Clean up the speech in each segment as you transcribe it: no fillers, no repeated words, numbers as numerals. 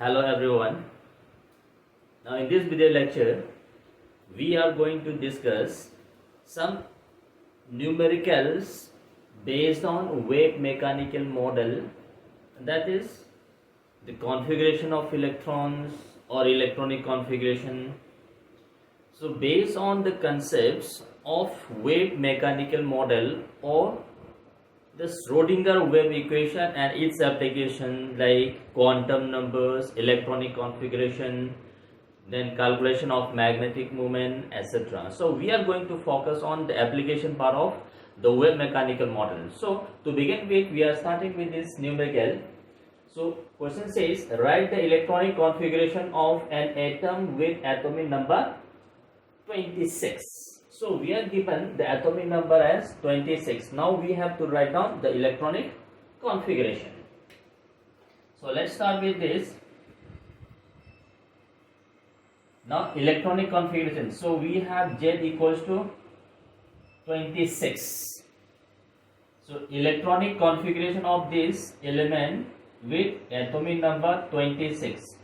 Hello everyone. Now in this video lecture, we are going to discuss some numericals based on wave mechanical model, that is the configuration of electrons or electronic configuration. So based on the concepts of wave mechanical model or the Schrodinger wave equation and its application like quantum numbers, electronic configuration, then calculation of magnetic moment, etc. So we are going to focus on the application part of the wave mechanical model. So to begin with, we are starting with this numerical. So question says, write the electronic configuration of an atom with atomic number 26. So we are given the atomic number as 26. Now we have to write down the electronic configuration. So let's start with this. Now electronic configuration. So we have Z equals to 26. So electronic configuration of this element with atomic number 26.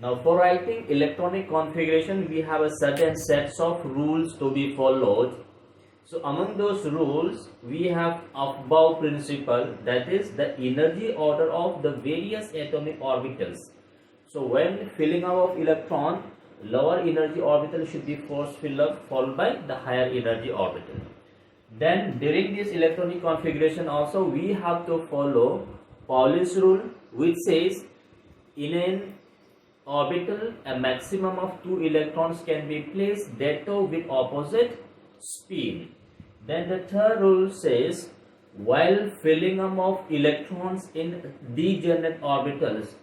Now for writing electronic configuration, we have a certain sets of rules to be followed. So among those rules, we have Aufbau principle, that is the energy order of the various atomic orbitals. So when filling up of electron, lower energy orbital should be first filled up, followed by the higher energy orbital. Then during this electronic configuration also, we have to follow Pauli's rule, which says in an orbital a maximum of 2 electrons can be placed, that too with opposite spin. Then the third rule says while filling up of electrons in degenerate orbitals,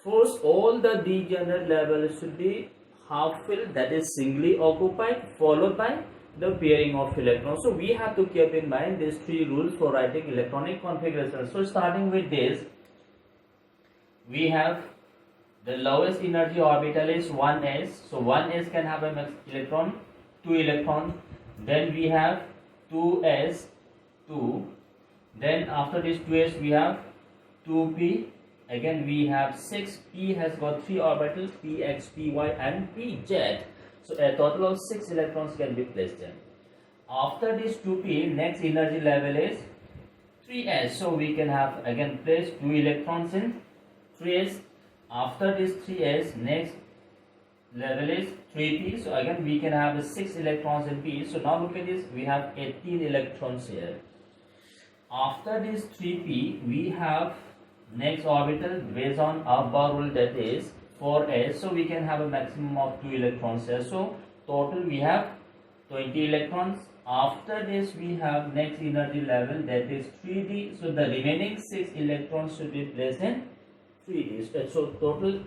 first all the degenerate levels should be half filled, that is singly occupied, followed by the pairing of electrons. So we have to keep in mind these three rules for writing electronic configuration. So starting with this, we have the lowest energy orbital is 1s. So 1s can have a electron, 2 electrons. Then we have 2s, 2. Then after this 2s we have 2p. Again we have 6. P has got 3 orbitals, px, py and pz. So a total of 6 electrons can be placed there. After this 2p, next energy level is 3s. So we can have again place 2 electrons in 3s. After this 3s, next level is 3p. So again we can have the 6 electrons in p. So now look at this, we have 18 electrons here. After this 3p, we have next orbital based on Aufbau rule, that is 4s. So we can have a maximum of 2 electrons here. So total we have 20 electrons. After this we have next energy level, that is 3d. So the remaining 6 electrons should be placed in 3d. So total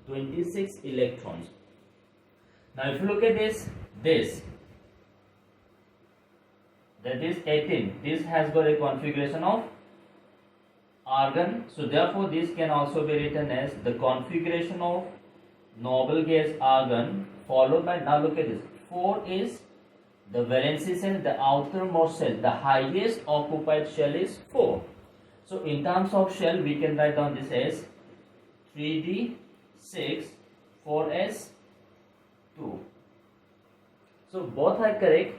26 electrons. Now if you look at this that is 18. This has got a configuration of argon. So therefore this can also be written as the configuration of noble gas argon, followed by, now look at this, 4 is the valency shell, the outermost shell, the highest occupied shell is 4. So in terms of shell, we can write down this as 3d, 6, 4s, 2. So both are correct.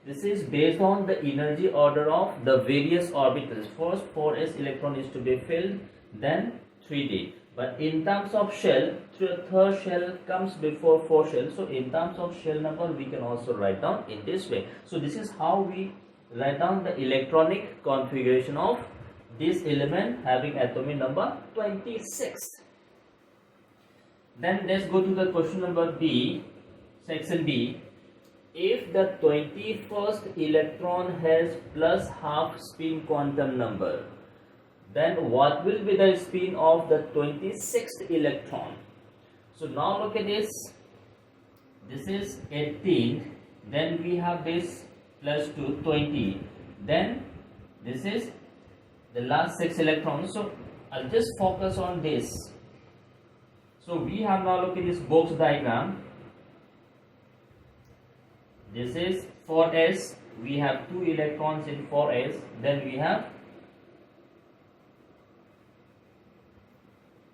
This is based on the energy order of the various orbitals. First 4s electron is to be filled, then 3d. But in terms of shell, third shell comes before 4 shell. So in terms of shell number, we can also write down in this way. So this is how we write down the electronic configuration of this element having atomic number 26. Then let's go to the question number B, section B. If the 21st electron has plus half spin quantum number, then what will be the spin of the 26th electron? So now look at this. This is 18. Then we have this plus 2, 20. Then this is the last 6 electrons. So I'll just focus on this. So we have now look at this box diagram. This is 4s. We have 2 electrons in 4s. Then we have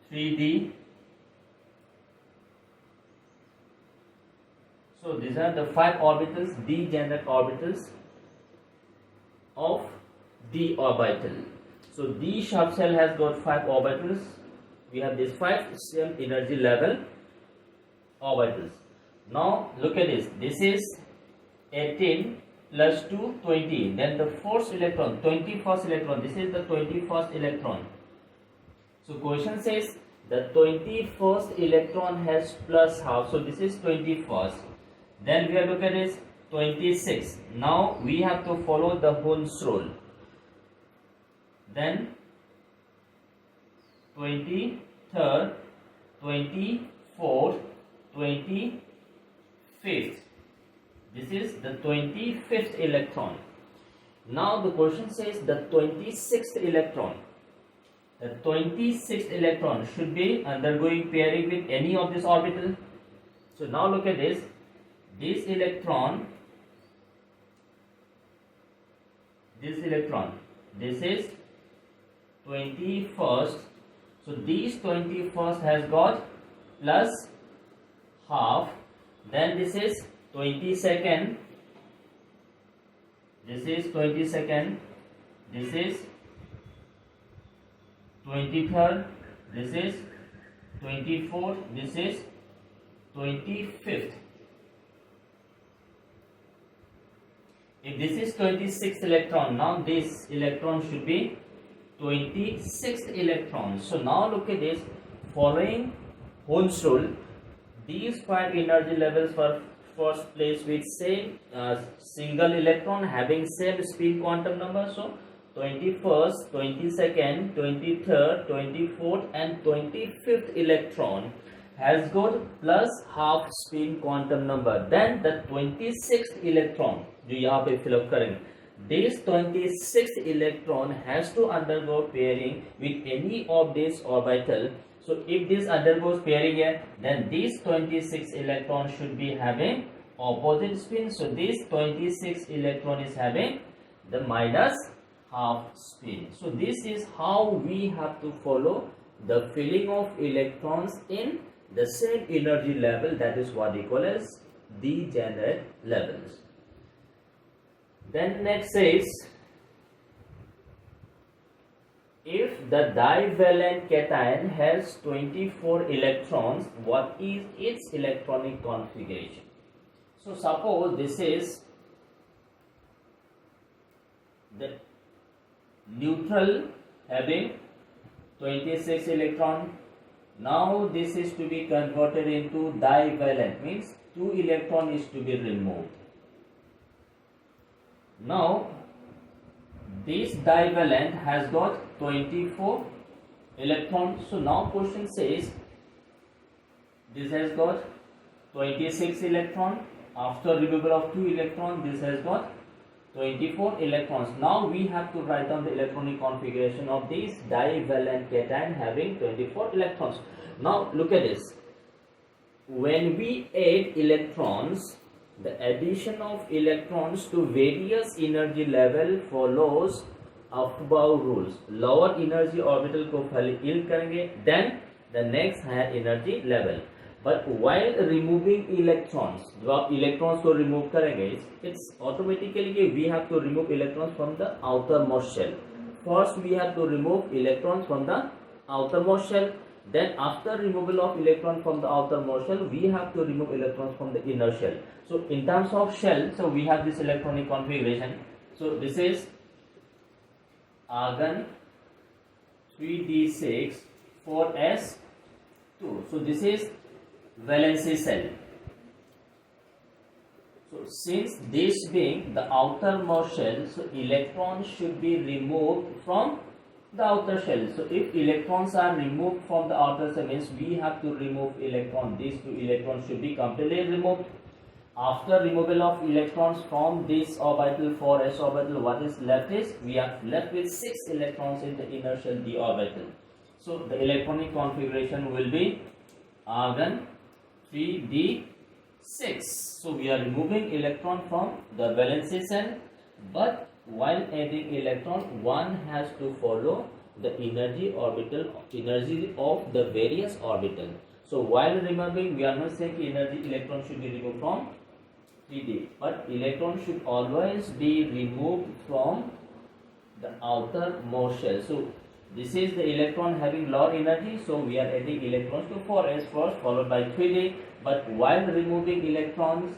3d, So these are the 5 orbitals, degenerate orbitals of d orbital. So d sharp shell has got 5 orbitals. We have these 5 same energy level orbitals. Now look at this. This is 18 plus 2, 20. Then the first electron, 21st electron. This is the 21st electron. So question says the 21st electron has plus half. So this is 21st. Then we are looking at this 26. Now we have to follow the Hund's rule. Then 23rd, 24th, 25th. This is the 25th electron. Now the question says the 26th electron. The 26th electron should be undergoing pairing with any of this orbital. So now look at this. This electron, this is 21st. So this 21st has got plus half. Then this is 22nd. This is 22nd. This is 23rd. This is 24th. This is 25th. If this is 26th electron, now this electron should be 26th electron. So now look at this. Following Hund's rule, these 5 energy levels were first placed with same single electron having same spin quantum number. So 21st, 22nd, 23rd, 24th and 25th electron has got plus half spin quantum number. Then the 26th electron जो यहाँ पे fill up करेंगे. This 26th electron has to undergo pairing with any of this orbital. So if this undergoes pairing here, then this 26th electron should be having opposite spin. So this 26th electron is having the minus half spin. So this is how we have to follow the filling of electrons in the same energy level. That is what we call as degenerate levels. Then next says, if the divalent cation has 24 electrons, what is its electronic configuration? So suppose this is the neutral having 26 electron. Now this is to be converted into divalent, means 2 electron is to be removed. Now this divalent has got 24 electrons. So now question says this has got 26 electron. After removal of 2 electrons, this has got 24 electrons. Now we have to write down the electronic configuration of this divalent cation having 24 electrons. Now look at this. When we add electrons, the addition of electrons to various energy level follows above rules. Lower energy orbital को fill करेंगे, then the next higher energy level. But while removing electrons, जब आप electrons को remove करेंगे, it's automatically we have to remove electrons from the outermost shell. First we have to remove electrons from the outermost shell. Then after removal of electron from the outermost shell, we have to remove electrons from the inner shell. So in terms of shell, so we have this electronic configuration. So this is argon 3d6 4s2. So this is valency shell. So since this being the outermost shell, so electrons should be removed from the outer shell. So if electrons are removed from the outer shell, means we have to remove electron. These 2 electrons should be completely removed. After removal of electrons from this orbital 4s orbital, what is left is we are left with 6 electrons in the inner shell d orbital. So the electronic configuration will be argon 3d6. So we are removing electron from the valency shell, but while adding electron, one has to follow the energy of the various orbital. So while removing, we are not saying energy electron should be removed from 3D, but electron should always be removed from the outermost shell. So this is the electron having lower energy, so we are adding electrons to 4s first, followed by 3D. But while removing electrons,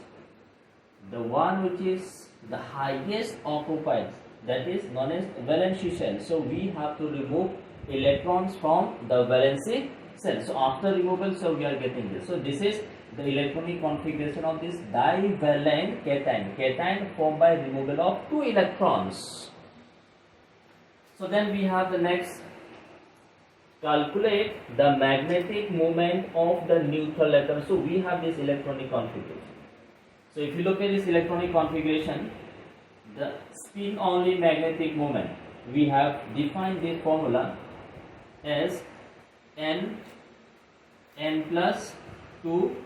the one which is the highest occupied, that is known as valency shell. So we have to remove electrons from the valency cell. So after removal, so we are getting this. So this is the electronic configuration of this divalent cation. Cation formed by removal of 2 electrons. So then we have the next, calculate the magnetic moment of the neutral atom. So we have this electronic configuration. So if you look at this electronic configuration, the spin only magnetic moment, we have defined this formula as n plus 2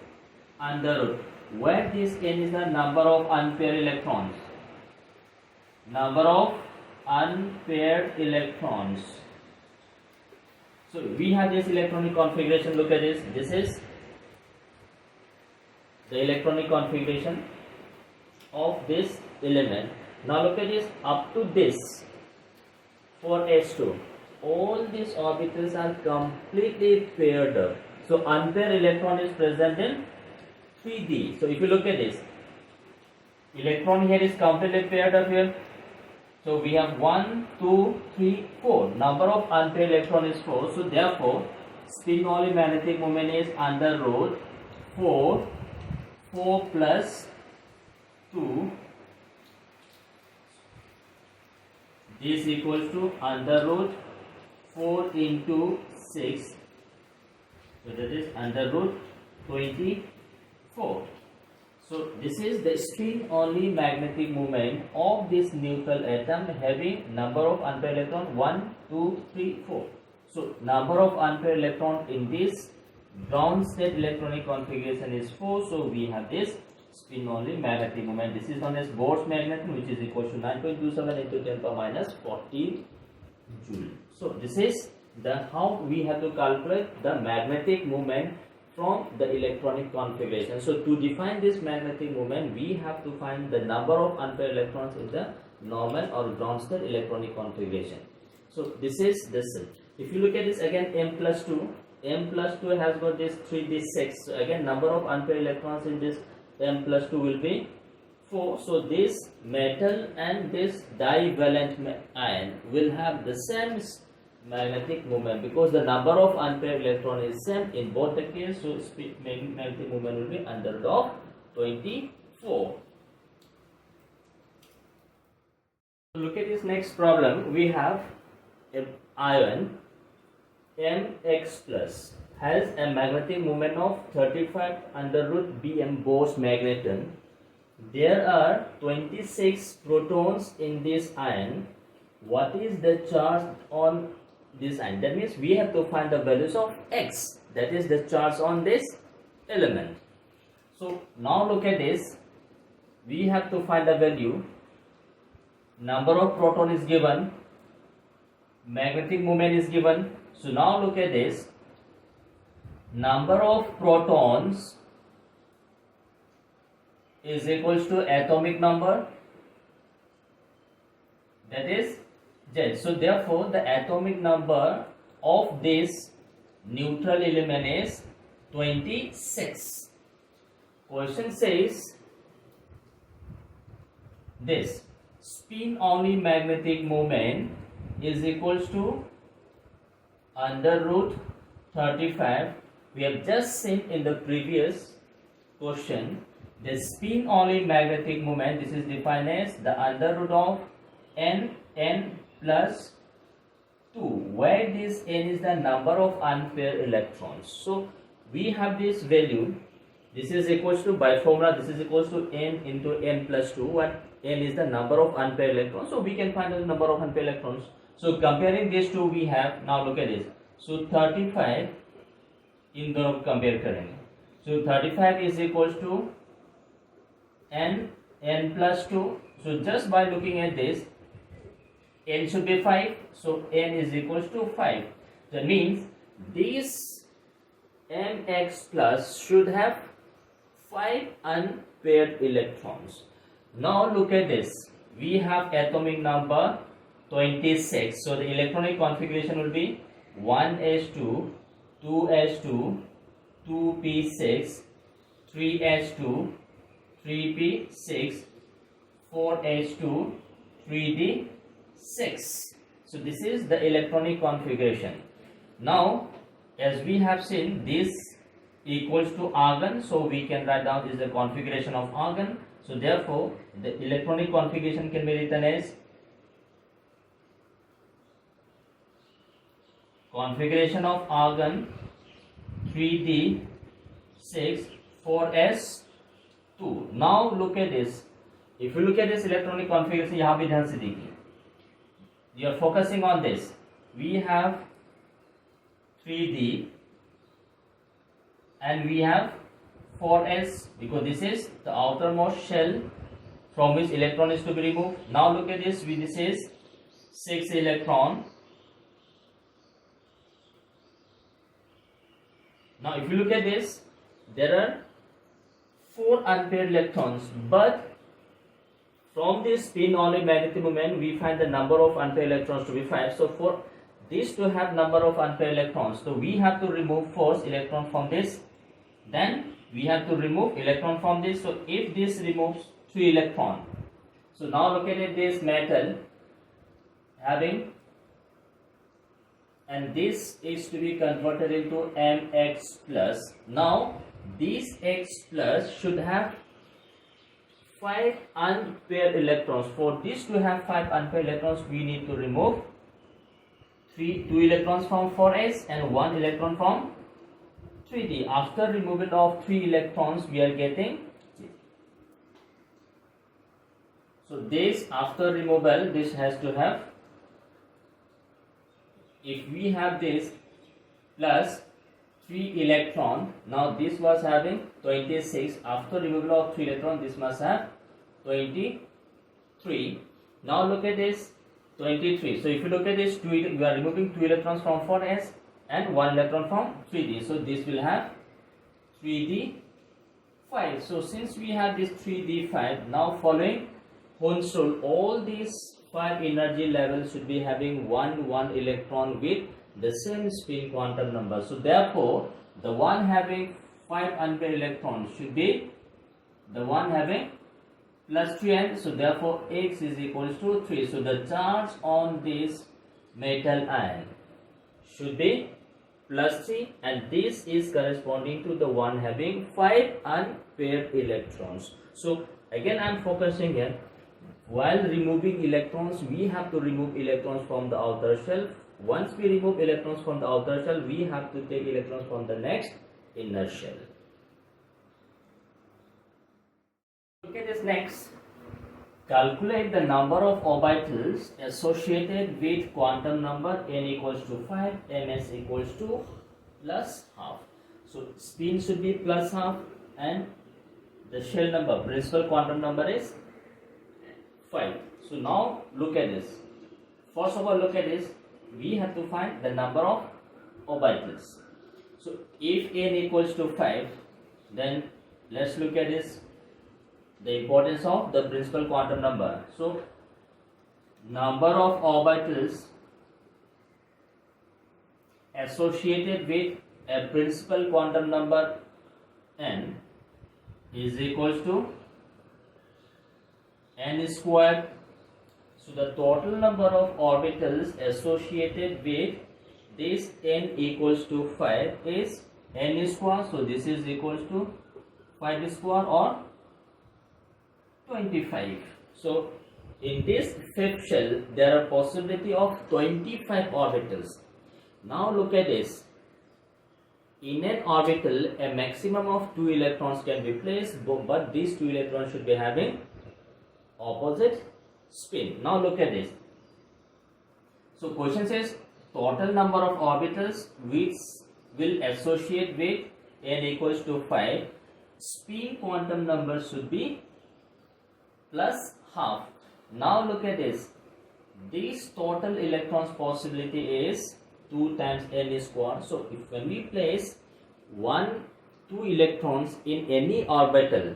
under root, where this n is the number of unpaired electrons. Number of unpaired electrons. So we have this electronic configuration. Look at this. This is the electronic configuration of this element. Now look at this. Up to this, for S2, all these orbitals are completely paired up. So unpaired electron is present in 3D. So if you look at this, electron here is completely paired up here. So we have 1, 2, 3, 4. Number of unpaired electron is 4. So therefore, spin only magnetic moment is under root 4 plus 2. This equals to under root 4 into 6. So that is under root 24. So this is the spin only magnetic moment of this neutral atom having number of unpaired electron 1, 2, 3, 4. So number of unpaired electron in this ground state electronic configuration is 4. So we have this spin only magnetic moment. This is known as Bohr's magnetism, which is equal to 9.27 into 10 power minus 14 joule. So this is the how we have to calculate the magnetic moment from the electronic configuration. So to define this magnetic moment, we have to find the number of unpaired electrons in the normal or ground state electronic configuration. So this is this. If you look at this again, m plus 2 has got this 3, this 6. So again, number of unpaired electrons in this m plus 2 will be 4. So this metal and this divalent ion will have the same magnetic moment because the number of unpaired electron is same in both the cases. So magnetic moment will be under root of 24. Look at this next problem. We have an ion Mx plus has a magnetic moment of 35 under root Bm Bohr's magneton. There are 26 protons in this ion. What is the charge on this ion? That means we have to find the values of X, that is the charge on this element. So now look at this. We have to find the value. Number of proton is given, magnetic moment is given. So now look at this. Number of protons is equals to atomic number, that is Z. So therefore the atomic number of this neutral element is 26. Question says this spin only magnetic moment is equals to under root 35. We have just seen in the previous question the spin only magnetic moment, this is defined as the under root of n plus 2, where this n is the number of unpaired electrons. So we have this value, this is equals to, by formula this is equals to n into n plus 2, and n is the number of unpaired electrons. So we can find the number of unpaired electrons. So comparing these two, we have, now look at this. So 35 in the compare करेंगे. So 35 is equals to n plus 2. So just by looking at this, n should be 5. So n is equals to 5. That means this mx plus should have 5 paired electrons. Now look at this. We have atomic number 26. So the electronic configuration will be 1s2, 2s2, 2p6, 3s2, 3p6, 4h2, 3d6. So this is the electronic configuration. Now as we have seen, this equals to argon, so we can write down this is the configuration of argon. So therefore the electronic configuration can be written as configuration of argon 3d6 4s2. Now look at this. If you look at this electronic configuration, यहाँ भी ध्यान से देखिए. You are focusing on this. We have 3d and we have 4s because this is the outermost shell from which electron is to be removed. Now look at this. This is 6 electron. Now if you look at this, there are 4 unpaired electrons, but from this spin only magnetic moment we find the number of unpaired electrons to be 5. So for this to have number of unpaired electrons, so we have to remove first electron from this, then we have to remove electron from this. So if this removes 3 electron, so now look at it, this metal having, and this is to be converted into Mx plus. Now this X plus should have 5 unpaired electrons. For this to have 5 unpaired electrons, we need to remove 2 electrons from 4s and 1 electron from 3d. After removal of 3 electrons, we are getting, so this after removal, this has to have, if we have this plus 3 electron, now this was having 26, after removal of 3 electron this must have 23. Now look at this 23. So if you look at this, we are removing 2 electrons from 4s and 1 electron from 3d, so this will have 3d5. So since we have this 3d5, now following Hounslow, all these 5 energy levels should be having 1 electron with the same spin quantum number. So therefore the one having 5 unpaired electrons should be the one having plus 3, and so therefore X is equals to 3. So the charge on this metal ion should be plus 3, and this is corresponding to the one having 5 unpaired electrons. So again I am focusing here, while removing electrons we have to remove electrons from the outer shell. Once we remove electrons from the outer shell, we have to take electrons from the next inner shell. Look at this next. Calculate the number of orbitals associated with quantum number n equals to 5, ms equals to plus half. So spin should be plus half and the shell number, principal quantum number is 5. So now look at this. First of all, look at this. We have to find the number of orbitals. So if n equals to 5, then let's look at this, the importance of the principal quantum number. So number of orbitals associated with a principal quantum number n is equals to n squared. So the total number of orbitals associated with this n equals to 5 is n square. So this is equals to 5 square or 25. So in this fifth shell there are possibility of 25 orbitals. Now look at this. In an orbital a maximum of 2 electrons can be placed, but these 2 electrons should be having opposite spin. Now look at this. So question says total number of orbitals which will associate with n equals to 5, spin quantum number should be plus half. Now look at this. This total electrons possibility is 2 times n square. So if when we place 2 electrons in any orbital,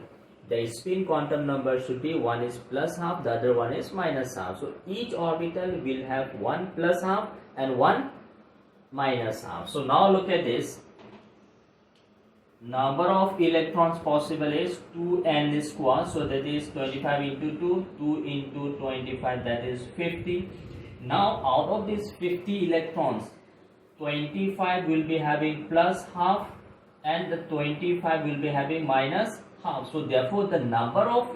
the spin quantum number should be one is plus half, the other one is minus half. So each orbital will have one plus half and one minus half. So now look at this. Number of electrons possible is 2n square, so that is 25 into 2, 2 into 25, that is 50. Now out of these 50 electrons, 25 will be having plus half and the 25 will be having minus half. So therefore the number of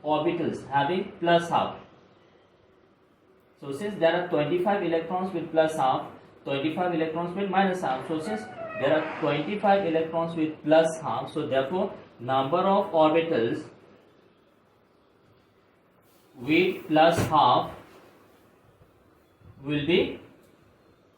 orbitals having plus half. So since there are 25 electrons with plus half, 25 electrons with minus half. So since there are 25 electrons with plus half, so therefore number of orbitals with plus half will be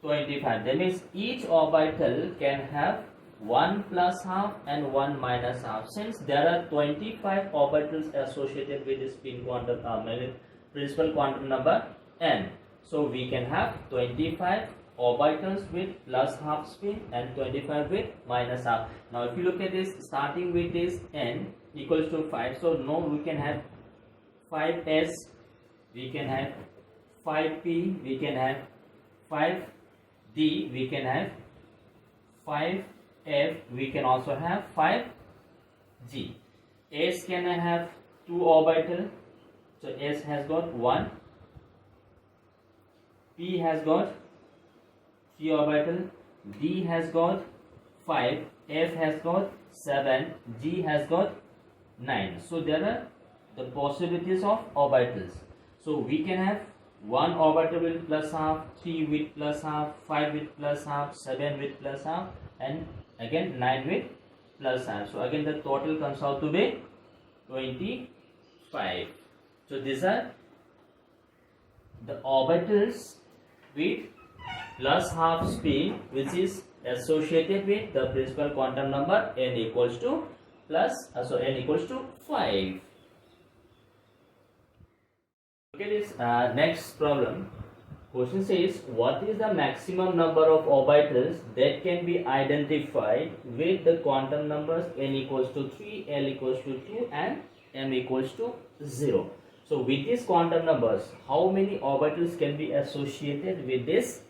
25. That means each orbital can have one plus half and one minus half. Since there are 25 orbitals associated with the spin quantum principal quantum number n, so we can have 25 orbitals with plus half spin and 25 with minus half. Now if you look at this, starting with this n equals to 5, so now we can have 5s, we can have 5p, we can have 5d, we can have 5f, we can also have 5g. S can have 2 orbital, so S has got 1, P has got 3 orbital, D has got 5, F has got 7, G has got 9. So there are the possibilities of orbitals. So we can have 1 orbital with plus half, 3 with plus half, 5 with plus half, 7 with plus half, and again 9 with plus half. So again the total comes out to be 25. So these are the orbitals with plus half spin which is associated with the principal quantum number n equals to n equals to 5. Look at this next problem. Question says, what is the maximum number of orbitals that can be identified with the quantum numbers n equals to 3, l equals to 2 and m equals to 0. So with these quantum numbers, how many orbitals can be associated with this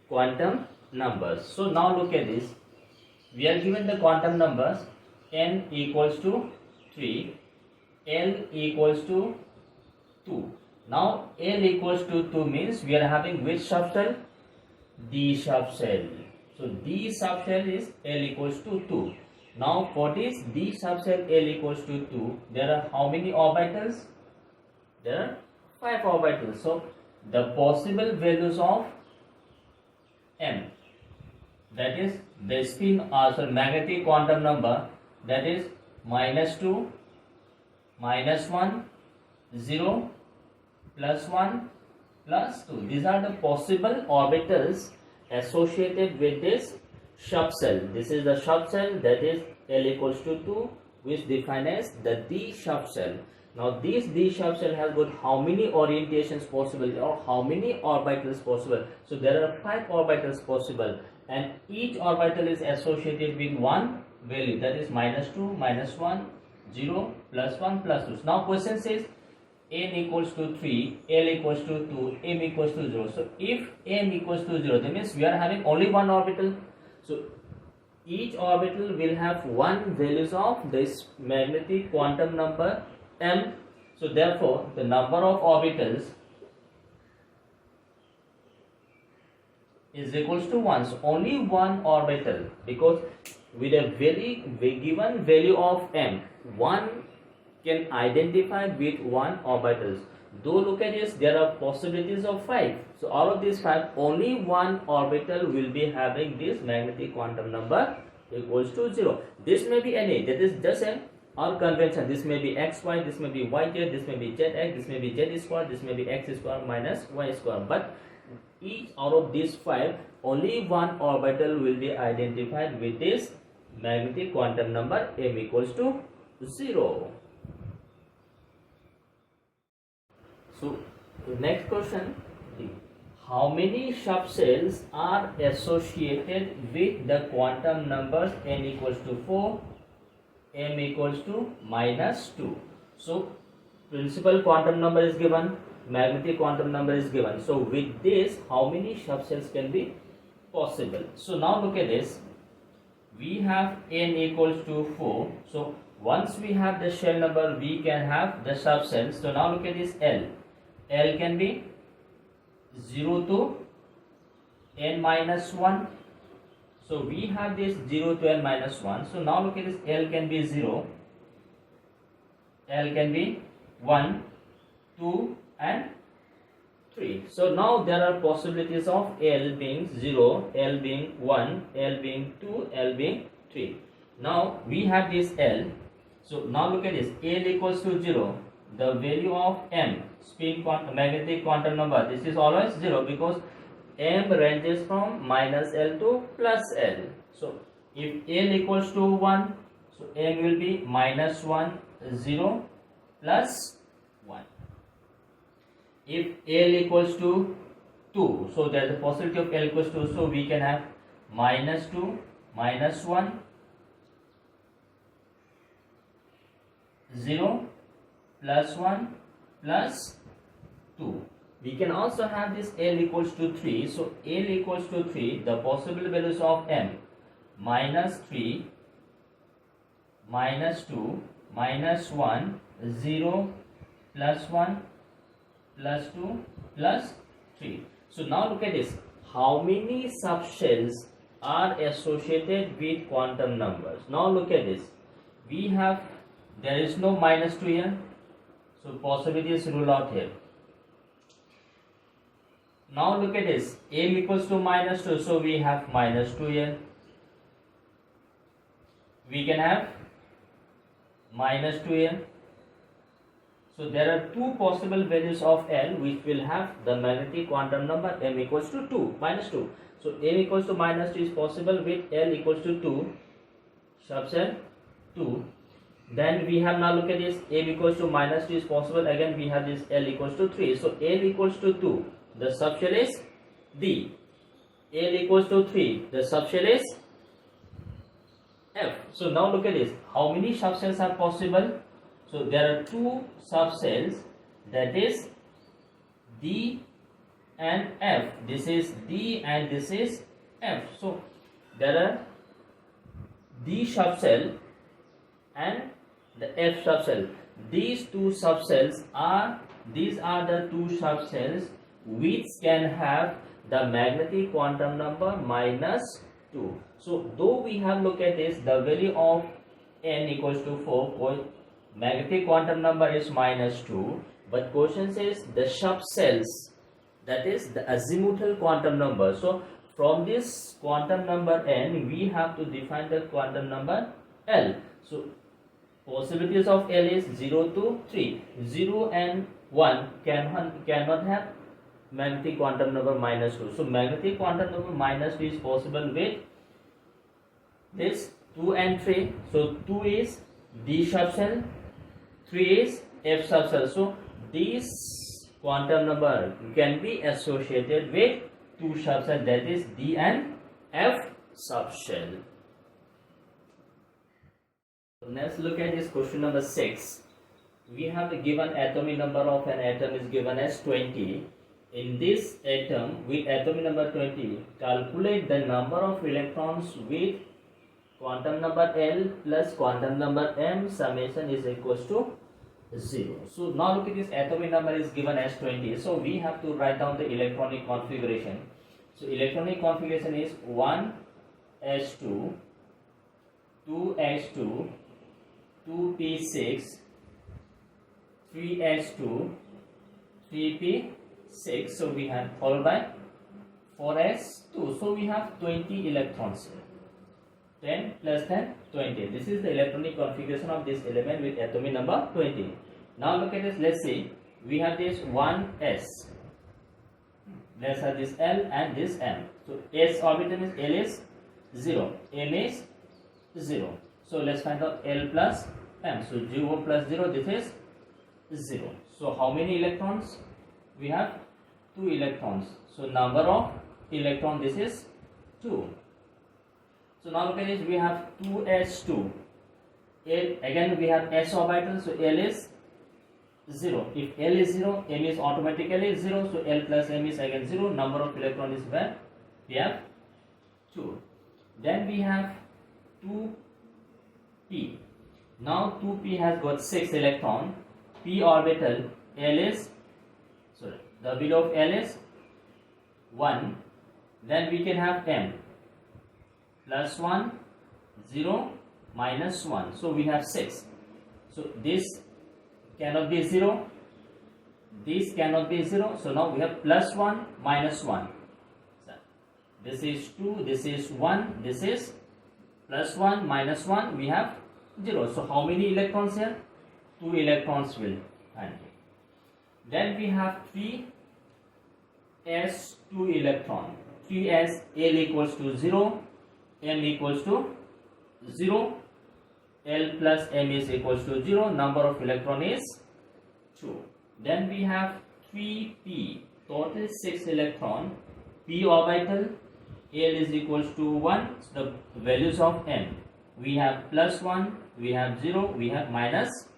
quantum numbers? So now look at this. We are given the quantum numbers n equals to 3, l equals to 2. Now l equals to 2 means we are having which subshell? D subshell. So D subshell is l equals to 2. Now for this D subshell l equals to 2, there are how many orbitals? There are 5 orbitals. So the possible values of m, that is the spin magnetic quantum number, that is -2, -1, 0, +1, +2. These are the possible orbitals associated with this subshell. This is the subshell, that is l equals to 2, which defines as the D subshell. Now this D subshell has got how many orientations possible or how many orbitals possible? So there are 5 orbitals possible and each orbital is associated with one value, that is -2, -1, 0, +1, +2. Now question says n equals to 3, l equals to 2, m equals to 0. So if m equals to 0, that means we are having only one orbital. So each orbital will have one values of this magnetic quantum number m. So therefore the number of orbitals is equals to 1. So only one orbital, because with a given value of m, one can identify with one orbitals. Though look at this, there are possibilities of 5. So out of these 5, only one orbital will be having this magnetic quantum number equals to 0. This may be any, that is just our convention. This may be xy, this may be yz, this may be zx, this may be z square, this may be x square minus y square. But each out of these 5, only one orbital will be identified with this magnetic quantum number m equals to 0. So the next question, how many subshells are associated with the quantum numbers n equals to 4, m equals to minus 2. So principal quantum number is given, magnetic quantum number is given. So with this, how many subcells can be possible? So now look at this. We have n equals to 4. So once we have the shell number, we can have the subcells. So now look at this L. L can be 0 to n minus 1. So we have this 0 to n minus 1. So now look at this, L can be 0, L can be 1, 2 and 3. So now there are possibilities of L being 0, L being 1, L being 2, L being 3. Now we have this L. So now look at this, L equals to 0. The value of M, magnetic quantum number, this is always 0 because M ranges from minus L to plus L. So if L equals to 1, so M will be minus 1, 0, plus 1. If L equals to 2, so there is a possibility of L equals to 2, so we can have minus 2, minus 1, 0, plus 1, plus 2. We can also have this L equals to 3. So L equals to 3, the possible values of M, minus 3, minus 2, minus 1, 0, plus 1, plus 2, plus 3. So now look at this. How many subshells are associated with quantum numbers? Now look at this. We have, there is no minus 2 here. So possibility is ruled out here. Now look at this. M equals to minus 2. So we have minus 2 here. We can have minus 2 here. So there are two possible values of L which will have the magnetic quantum number M equals to 2, minus 2. So M equals to minus 2 is possible with L equals to 2, subcell 2. Then we have, now look at this, M equals to minus 2 is possible. Again we have this L equals to 3. So L equals to 2, the subshell is D. L equals to 3, the subshell is F. So now look at this. How many subcells are possible? So there are two subcells, that is D and F. This is D and this is F. So there are D subcell and the F subcell. These two subcells are, these are the two subcells which can have the magnetic quantum number minus 2. So though we have looked at this, the value of n equals to 4, magnetic quantum number is minus 2, but question says the subcells, that is the azimuthal quantum number. So from this quantum number n, we have to define the quantum number L. So possibilities of L is 0 to 3. 0 and 1 cannot have magnetic quantum number minus 2. So magnetic quantum number minus 2 is possible with this 2 and 3. So 2 is D subcell, 3 is F subcell. So these quantum number can be associated with two subcells, that is D and F subshell. Let's look at this question number 6. We have a given atomic number of an atom is given as 20. In this atom with atomic number 20, calculate the number of electrons with quantum number L plus quantum number M, summation is equals to 0. So now look at this, atomic number is given as 20. So we have to write down the electronic configuration. So electronic configuration is 1s2, 2s2, 2p6, 3s2, 3p6. So we have followed by 4s2. So we have 20 electrons here. 10 plus 10, 20. This is the electronic configuration of this element with atomic number 20. Now look at this. Let's see. We have this 1s. Let's have this L and this M. So S orbital is L is 0, M is 0. So let's find out L plus M. So 0 plus 0, this is 0. So how many electrons? We have 2 electrons. So number of electrons, this is 2. So now look at this, we have 2s2. L, again we have s orbital, so L is 0. If L is 0, M is automatically 0, so L plus M is again 0. Number of electrons is where we have 2. Then we have 2p. Now 2p has got 6 electron. P orbital, L is, sorry, the below of L is 1. Then we can have M plus 1, 0, minus 1. So we have 6. So this cannot be 0. This cannot be 0. So now we have plus 1, minus 1. So this is 2, this is 1, this is plus 1, minus 1. We have 0. So how many electrons here? 2 electrons will find. Then we have 3s2 electron. 3s, L equals to 0, M equals to 0, L plus M is equals to 0, number of electron is 2. Then we have 3p, total 6 electron, p orbital, L is equals to 1, so the values of M. We have plus 1, we have 0, we have minus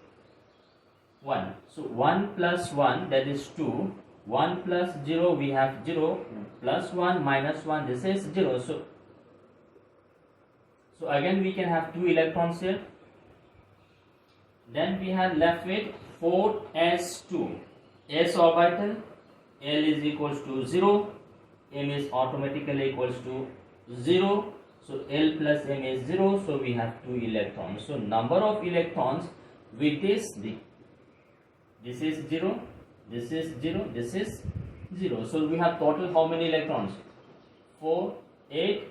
1. So 1 plus 1, that is 2. 1 plus 0, we have 0. Plus 1 minus 1, this is 0. So again we can have 2 electrons here. Then we have left with 4s2. S orbital, L is equals to 0. M is automatically equals to 0. So L plus M is 0. So we have 2 electrons. So number of electrons with this is 0. This is 0, this is 0. So we have total how many electrons? 4, 8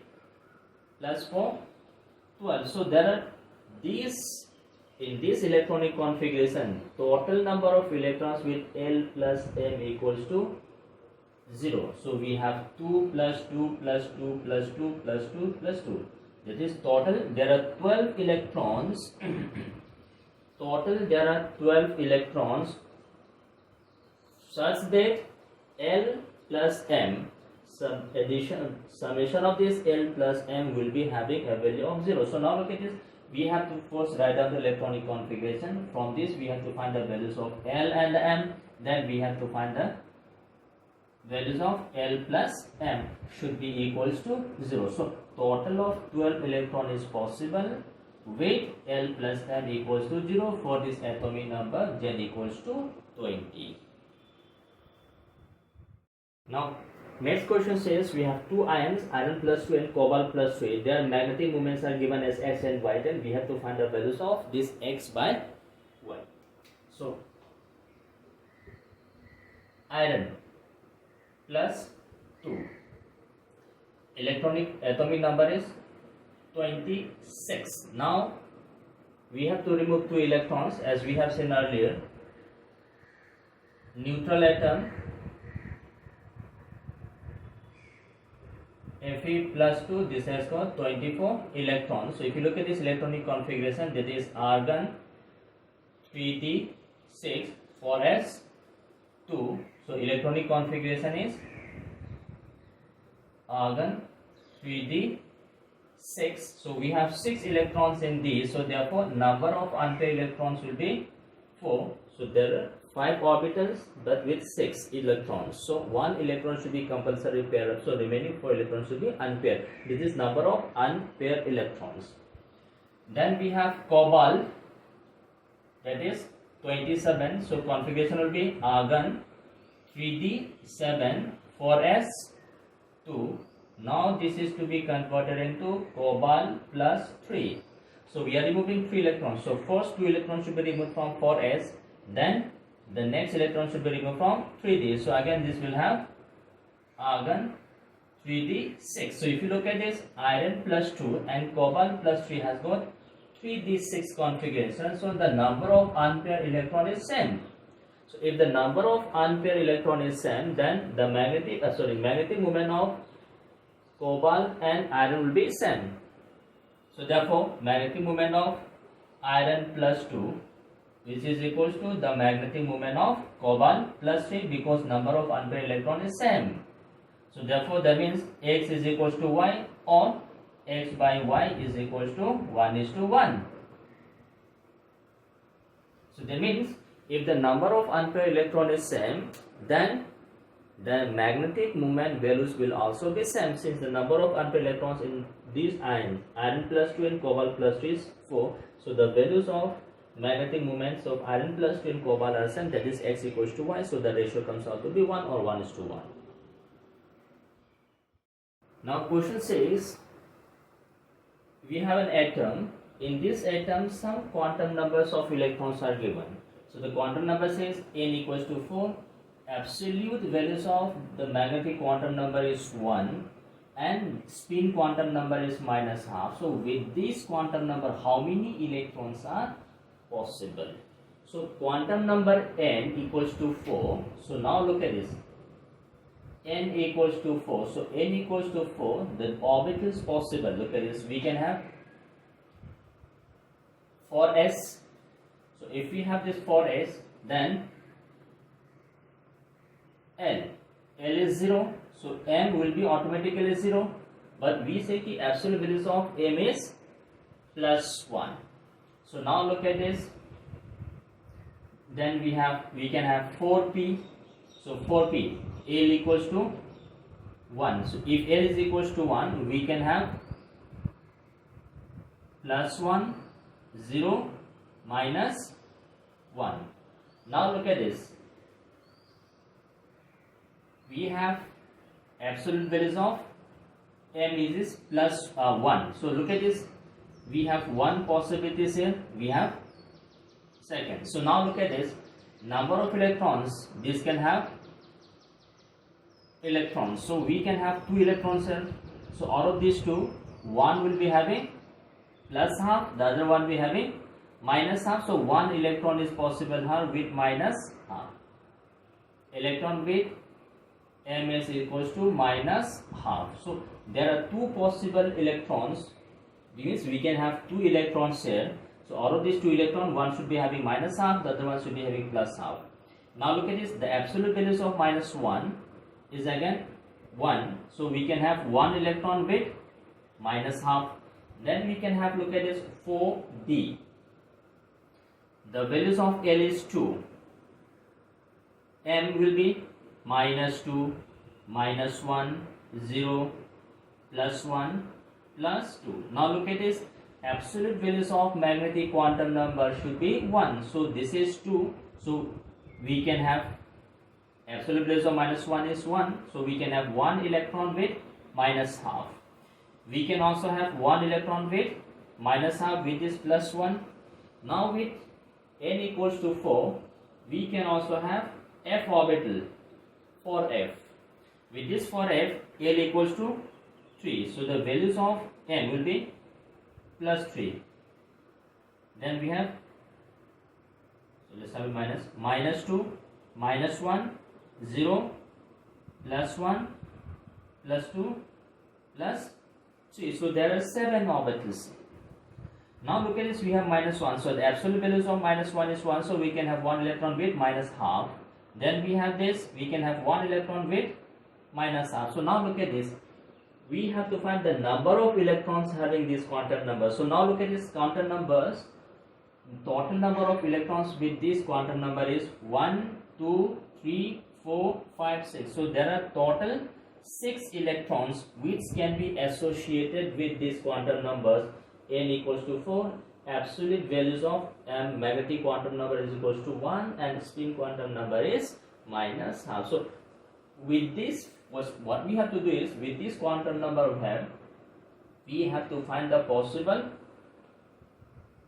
plus 4, 12. So there are these, in this electronic configuration, total number of electrons with L plus M equals to 0. So we have 2 plus 2 plus 2 plus 2 plus 2 plus 2. That is total there are 12 electrons. Total there are 12 electrons, such that L plus M, summation of this L plus M will be having a value of 0. So now look at this. We have to first write down the electronic configuration. From this we have to find the values of L and M. Then we have to find the values of L plus M should be equals to 0. So total of 12 electron is possible with L plus M equals to 0 for this atomic number Z equals to 20. Now next question says we have two ions, iron plus 2 and cobalt plus 3. Their magnetic moments are given as x and y. Then we have to find the values of this x by y. So iron plus 2, electronic atomic number is 26. Now we have to remove 2 electrons as we have seen earlier. Neutral atom Fe plus 2, this has got 24 electrons. So if you look at this electronic configuration, that is argon 3d6 4s2. So electronic configuration is argon 3d6. So we have 6 electrons in these. So therefore number of unpaired electrons will be 4. So there are 5 orbitals but with 6 electrons. So 1 electron should be compulsory pair up. So remaining 4 electrons should be unpaired. This is number of unpaired electrons. Then we have cobalt, that is 27. So configuration will be argon 3d7 4s2. Now this is to be converted into cobalt plus 3. So we are removing 3 electrons. So first 2 electrons should be removed from 4s. Then the next electron should be removed from 3d. So again this will have argon 3d6. So if you look at this, iron plus 2 and cobalt plus 3 has got 3d6 configuration. So the number of unpaired electron is same. So if the number of unpaired electron is same, then the magnetic moment of cobalt and iron will be same. So therefore magnetic moment of iron plus 2, which is equals to the magnetic moment of cobalt plus 3, because number of unpaired electron is same. So therefore that means x is equals to y, or x by y is equals to 1:1. So that means if the number of unpaired electron is same, then the magnetic moment values will also be same, since the number of unpaired electrons in these ions, iron plus 2 and cobalt plus 3 is 4. So the values of magnetic moments of iron plus 2 and cobalt are same, that is x equals to y. So the ratio comes out to be 1 or 1:1. Now question says we have an atom. In this atom some quantum numbers of electrons are given. So the quantum number says n equals to 4. Absolute values of the magnetic quantum number is 1 and spin quantum number is -12. So with this quantum number, how many electrons are possible? So quantum number n equals to 4. So now look at this. N equals to 4. So n equals to 4, the orbitals possible. Look at this. We can have 4s. So if we have this 4s, then L is 0, so M will be automatically 0, but we say the absolute values of M is +1. So now look at this, then we can have 4p. So 4p, L equals to 1. So if L is equals to 1, we can have +1, 0, -1. Now look at this. We have absolute values of M is +1. So look at this. We have one possibilities here. We have second. So now look at this. Number of electrons. This can have electrons. So we can have 2 electrons here. So out of these two, one will be having +12. The other one will be having -12. So one electron is possible here with -12. Electron with ms equals to -12. So there are 2 possible electrons, means we can have 2 electrons here. So out of these 2 electrons, one should be having -12, the other one should be having +12. Now look at this. The absolute values of -1 is again 1. So we can have 1 electron with -12. Then we can have, look at this, 4d. The values of L is 2. M will be -2, -1, 0, +1, +2. Now look at this. Absolute values of magnetic quantum number should be 1. So this is 2. So we can have absolute values of -1 is 1. So we can have 1 electron with -12. We can also have 1 electron with -12 with this +1. Now with n equals to 4, we can also have f orbital for f. With this for f, L equals to 3. So the values of n will be +3. Then we have, so let's have -2, -1, 0, +1, +2, +3. So there are 7 orbitals. Now look at this. We have -1. So the absolute values of -1 is 1. So we can have 1 electron with -12. Then we have this. We can have 1 electron with -12. So now look at this. We have to find the number of electrons having this quantum number. So now look at this quantum numbers. Total number of electrons with this quantum number is 1, 2, 3, 4, 5, 6. So there are total 6 electrons which can be associated with these quantum numbers. N equals to 4. Absolute values of magnetic quantum number is equals to 1 and spin quantum number is -12. So with this, what we have to do is, with this quantum number we have to find the possible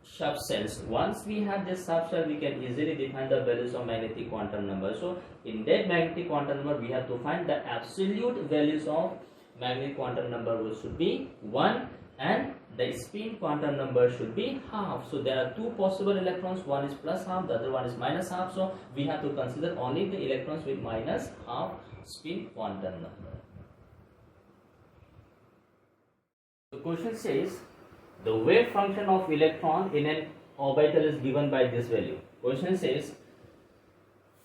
subcells. Once we have this subcell, we can easily define the values of magnetic quantum number. So in that magnetic quantum number, we have to find the absolute values of magnetic quantum number, which should be 1, and the spin quantum number should be half. So there are 2 possible electrons. One is +12, the other one is -12. So we have to consider only the electrons with -12 spin quantum number. The question says the wave function of electron in an orbital is given by this value. Question says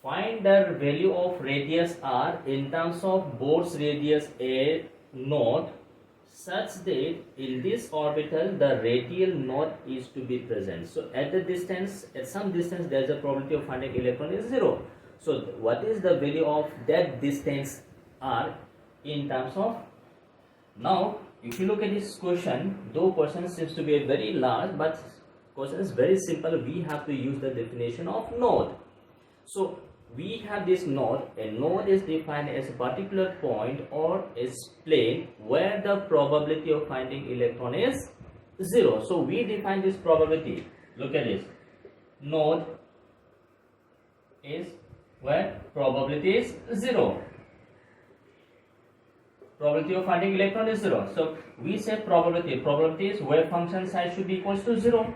find the value of radius r in terms of Bohr's radius a naught such that in this orbital the radial node is to be present. So at the distance, at some distance, there is a probability of finding electron is 0. So what is the value of that distance r in terms of? Now if you look at this question, though question seems to be very large, but question is very simple. We have to use the definition of node. So we have this node. A node is defined as a particular point or a plane where the probability of finding electron is 0. So we define this probability. Look at this. Node is where probability is 0. Probability of finding electron is 0. So we say probability is wave function psi should be equals to 0.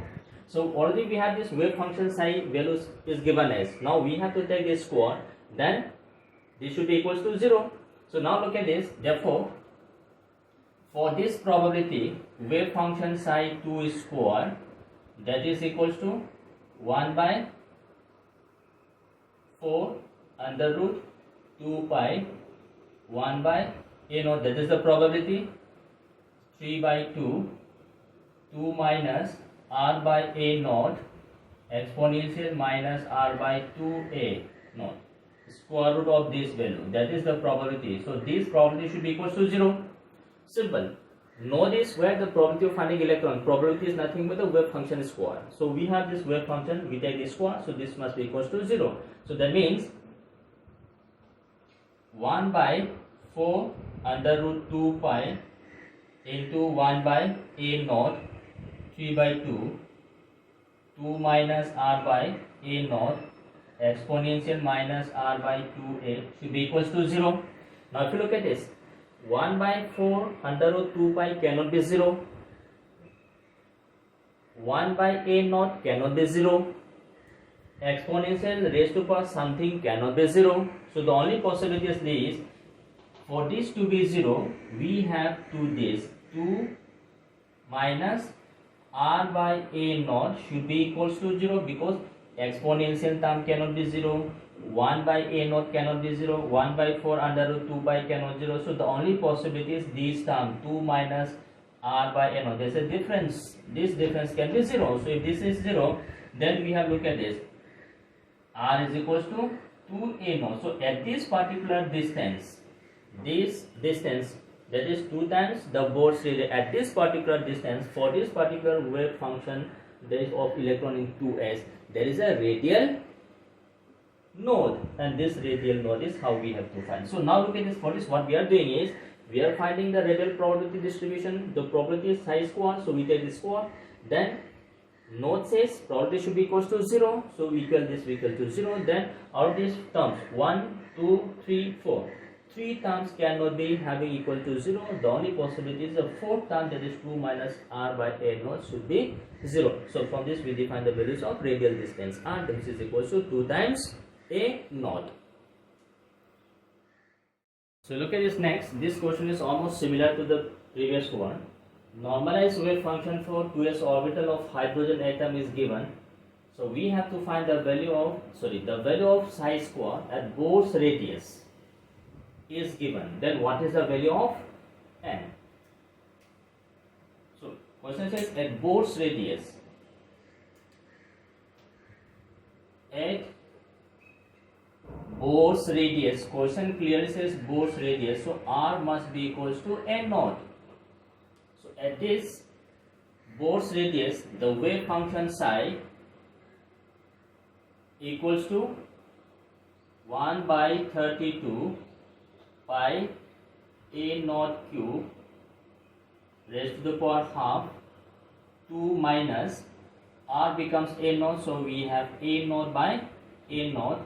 So already we have this wave function psi values is given as. Now we have to take this square, then this should be equals to 0. So now look at this. Therefore, for this probability, wave function psi 2 square, that is equals to 1 by 4 under root 2 pi 1 by a naught, that is the probability, 3 by 2 minus r by a naught exponential minus r by 2a naught, square root of this value, that is the probability. So this probability should be equals to 0. Simple. Node is where the probability of finding electron, probability is nothing but the wave function square. So we have this wave function, we take this square, so this must be equals to 0. So that means 1 by 4 under root 2 pi into 1 by a naught 3 by 2 minus r by a naught exponential minus r by 2a should be equals to 0. Now if you look at this, 1 by 4 under root 2 pi cannot be 0. 1 by a naught cannot be 0. Exponential raised to power something cannot be 0. So the only possibility is this. For this to be 0, we have to this 2 minus r by a naught should be equals to 0, because exponential term cannot be 0, 1 by a naught cannot be 0, 1 by 4 under root 2 pi cannot 0. So the only possibility is this term 2 minus r by a naught. There is a difference. This difference can be 0. So if this is 0, then we have look at this. R is equals to 2a naught. So at this particular distance, this distance, that is 2 times the Bohr's radius. At this particular distance, for this particular wave function, there is of electron in 2s, there is a radial node, and this radial node is how we have to find. So now look at this. For this, what we are doing is we are finding the radial probability distribution. The probability is psi square, so we take this square. Then node says probability should be equals to 0, so we equal this, we equal to 0. Then out of these terms, 1, 2, 3, 4. 3 terms cannot be having equal to 0. The only possibility is the 4th term, that is 2 minus r by a naught should be 0. So from this we define the values of radial distance r, this is equal to 2 times a naught. So look at this next. This question is almost similar to the previous one. Normalized wave function for 2s orbital of hydrogen atom is given. So we have to find the value of psi square at Bohr's radius is given. Then what is the value of n? So question says at Bohr's radius, question clearly says Bohr's radius, so r must be equals to n naught. So at this Bohr's radius, the wave function psi equals to 1 by 32 pi a naught cube raised to the power half 2 minus r becomes a naught, so we have a naught by a naught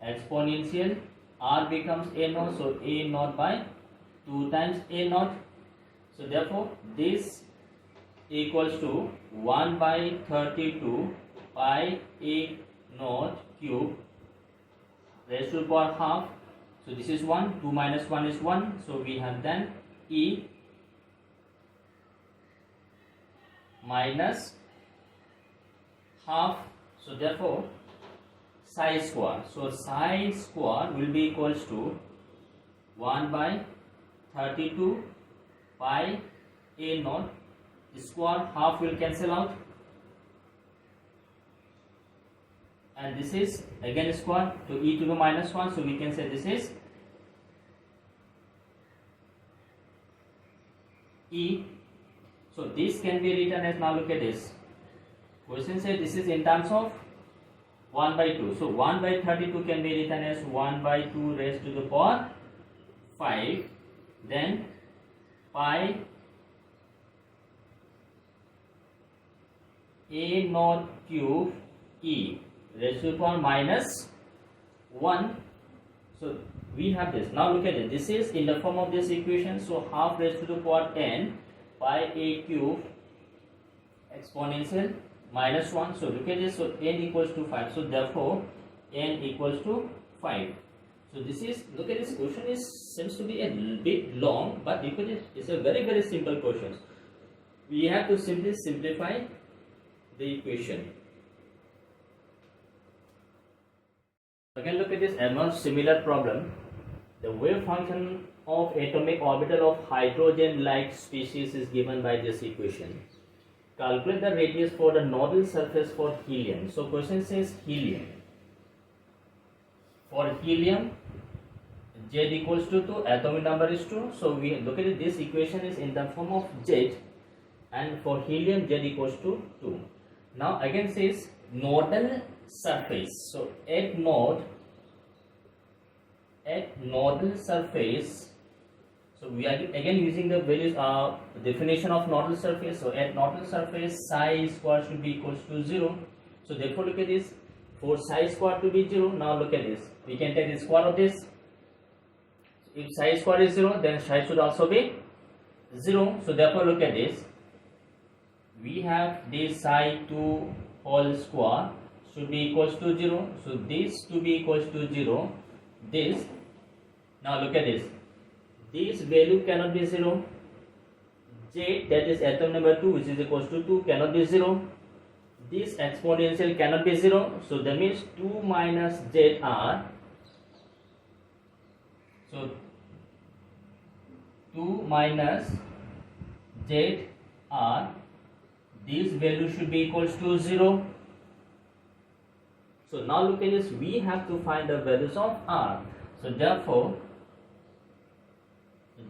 exponential r becomes a naught, so a naught by 2 times a naught. So therefore this equals to 1 by 32 pi a naught cube raised to the power half. So this is 1, 2 minus 1 is 1, so we have then e minus half. So therefore psi square, so psi square will be equals to 1 by 32 pi A naught square, half will cancel out, and this is again square to e to the minus 1, so we can say this is e. So this can be written as, now look at this question, says this is in terms of 1 by 2, so 1 by 32 can be written as 1 by 2 raised to the power 5, then pi a naught cube e raised to the power minus 1. So we have this. Now look at it. This is in the form of this equation. So half raised to the power n pi a cube exponential minus 1. So look at this. So n equals to 5. So therefore n equals to 5. So this is, look at this question, is seems to be a bit long, but because it's a very simple question, we have to simply simplify the equation. Again, look at this another similar problem. The wave function of atomic orbital of hydrogen-like species is given by this equation. Calculate the radius for the nodal surface for helium. So question says helium. For helium, Z equals to 2, atomic number is 2. So we look at it, this equation is in the form of Z, and for helium Z equals to 2. Now again says nodal surface. So at nodal surface, so we are again using the values definition of nodal surface. So at nodal surface, psi square should be equals to 0. So therefore look at this, for psi square to be 0, now look at this, we can take the square of this. If psi square is 0, then psi should also be 0. So therefore look at this, we have this psi 2 whole square should be equals to 0. So this to be equals to 0, this, now look at this, this value cannot be 0, Z, that is atom number 2, which is equals to 2, cannot be 0, this exponential cannot be 0, so that means 2 minus ZR, so 2 minus ZR, this value should be equals to 0. So now look at this, we have to find the values of R. So therefore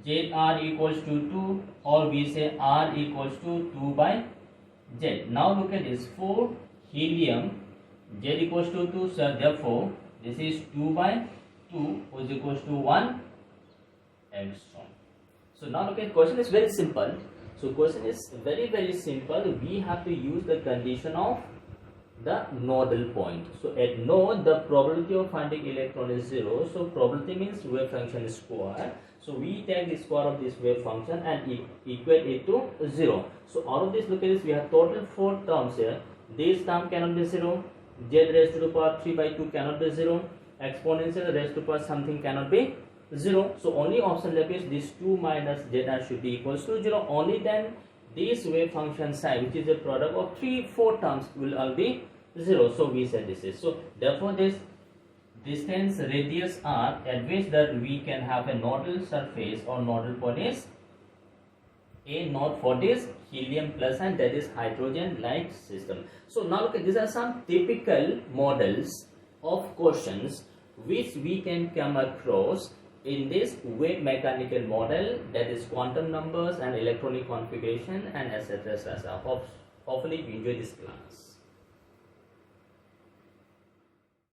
ZR equals to 2, or we say R equals to 2 by Z. Now look at this, for helium Z equals to 2, so therefore this is 2 by 2 which is equals to 1 angstrom. So now look at, question is very simple. So question is very simple. We have to use the condition of the nodal point. So at node, the probability of finding electron is 0. So probability means wave function is square. So we take the square of this wave function and equate it to 0. So out of this, look at this, we have total 4 terms here. This term cannot be 0. Z raised to the power 3 by 2 cannot be 0. Exponential raised to the power something cannot be 0. So only option left is this 2 minus ZR should be equals to 0. Only then this wave function psi, which is a product of 3-4 terms, will all be 0. So we said this is, so therefore this distance radius r at which that we can have a nodal surface or nodal point is a naught for this helium plus, and that is hydrogen like system. So now look at, these are some typical models of questions which we can come across in this wave mechanical model, that is quantum numbers and electronic configuration and etc. Hopefully you enjoy this class.